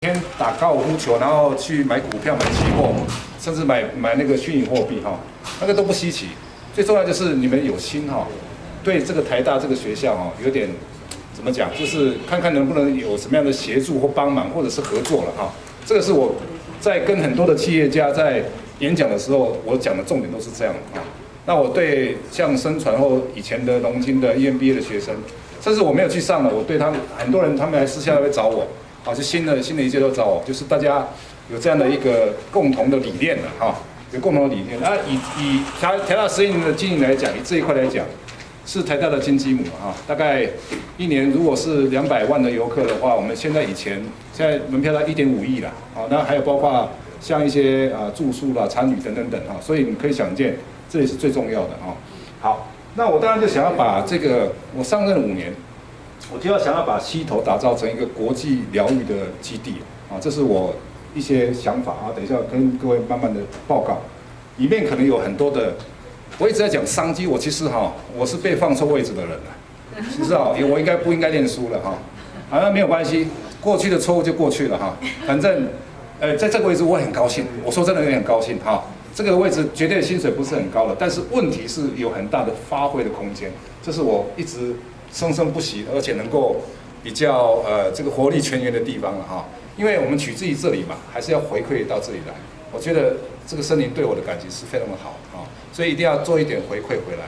天打高尔夫球，然后去买股票、买期货，甚至买那个虚拟货币哈，那个都不稀奇。最重要就是你们有心哈，对这个台大这个学校哈有点怎么讲，就是看看能不能有什么样的协助或帮忙，或者是合作了哈。这个是我在跟很多的企业家在演讲的时候，我讲的重点都是这样啊。那我对像深传或以前的农经的 EMBA 的学生，甚至我没有去上的，我对他们很多人他们来私下会找我。好，就新的一届都找我，就是大家有这样的一个共同的理念了哈，有共同的理念。那以台大实验的经营来讲，以这一块来讲，是台大的金鸡母啊。大概一年如果是200万的游客的话，我们现在门票在1.5亿啦。好，那还有包括像一些住宿啦、餐旅等哈，所以你可以想见，这也是最重要的啊。好，那我当然就想要把这个我上任5年。我就想要把溪头打造成一个国际疗愈的基地啊，这是我一些想法啊。等一下跟各位慢慢的报告，里面可能有很多的，我一直在讲商机。我其实我是被放错位置的人了，其实我不应该念书了哈。好，那没有关系，过去的错误就过去了哈。反正在这个位置我很高兴，我说真的也很高兴哈。这个位置绝对薪水不是很高的，但是问题是有很大的发挥的空间，这是我一直生生不息，而且能够比较这个活力全员的地方了哈。因为我们取之于这里嘛，还是要回馈到这里来。我觉得这个森林对我的感情是非常的好啊，所以一定要做一点回馈回来。